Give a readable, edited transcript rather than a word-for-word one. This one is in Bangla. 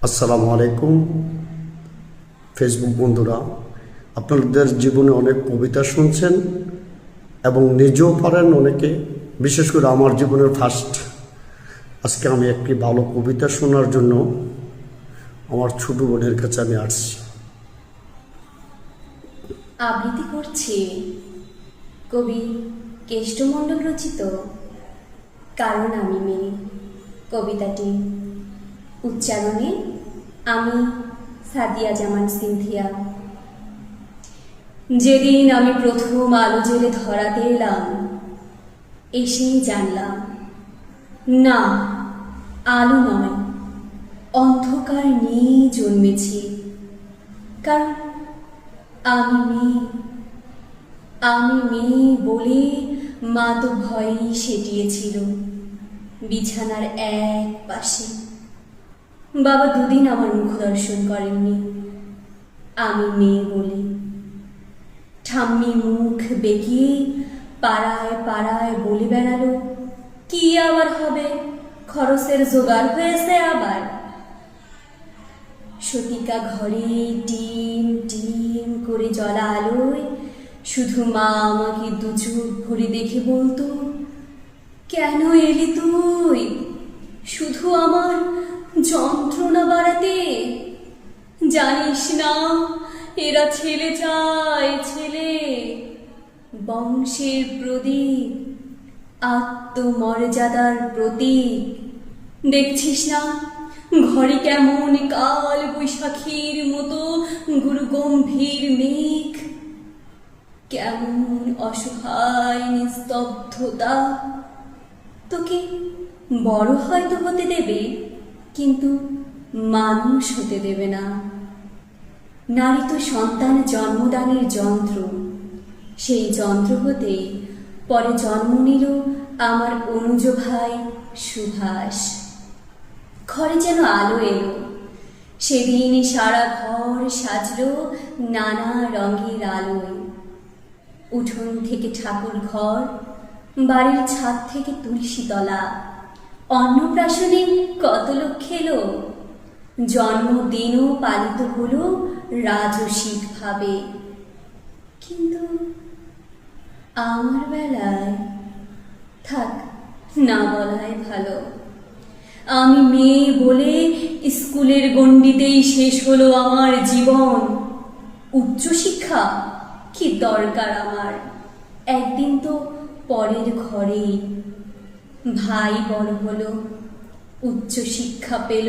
আসসালামু আলাইকুম ফেসবুক বন্ধুরা, আপনাদের জীবনে অনেক কবিতা শুনছেন এবং নিজেও পারেন অনেকে, বিশেষ করে আমার জীবনের ফার্স্ট। আজকে আমি একটি ভালো কবিতা শোনার জন্য আমার ছোট বোনের কাছে আমি আসছি। আবৃত্তি করছি কবি কেষ্টমণ্ডল রচিত কারণ আমি মেয়ে কবিতাটি উচ্চারণে আমি সাদিয়া জামান সিনথিয়া। যেদিন আমি প্রথম আলো জেলে ধরাতে এলাম, এসেই জানলাম না, আলো নয়, অন্ধকার নিয়ে জন্মেছি। কারণ আমি মেয়ে বলে মা তো ভয়েই সেটিয়েছিল বিছানার এক পাশে। বাবা দুদিন আমার মুখ দর্শন করেননি আমি মেয়ে বলে। ঠাম্মি মুখ বেঁকিয়ে পাড়ায় পাড়ায় বলে বেড়ালো, কি আবার হবে, খরচের জোগাড় হয়েছে আবার। সতিকা ঘরে টিম টিম করে জ্বলা আলোয় শুধু মা আমাকে দু চোখ ভরে দেখে বলতো, কেন এলি তুই শুধু আমার যন্ত্রণা বাড়াতে? জানিস না এরা ছেলে চায়, ছেলে, বংশের প্রদীপ, আত্মমর্যাদার প্রতীক। দেখছিস না ঘরে কেমন কাল বৈশাখীর মতো গুরু গম্ভীর মেঘ, কেমন অসহায় নিস্তব্ধতা। তোকে বড় হয়তো হতে দেবে, কিন্তু মানুষ হতে দেবে না। নারী তো সন্তান জন্মদানের যন্ত্র, সেই যন্ত্র হতে পরে জন্ম নিল আমার অনুজ ভাই সুভাষ। ঘরে যেন আলো এলো, সেদিন সারা ঘর সাজলো নানা রঙের আলোয়। উঠোন থেকে ঠাকুর ঘর, বাড়ির ছাদ থেকে তুলসী তলা, অন্নপ্রাশনে কত লোক খেলো, জন্মদিনও পালিত হলো রাজসিক ভাবে। কিন্তু আমার বেলায় থাক, না বলাই ভালো। আমি মেয়ে বলে স্কুলের গণ্ডিতেই শেষ হলো আমার জীবন। উচ্চশিক্ষা কি দরকার আমার? একদিন তো পরের ঘরেই ভাই বড় হলো, উচ্চশিক্ষা পেল।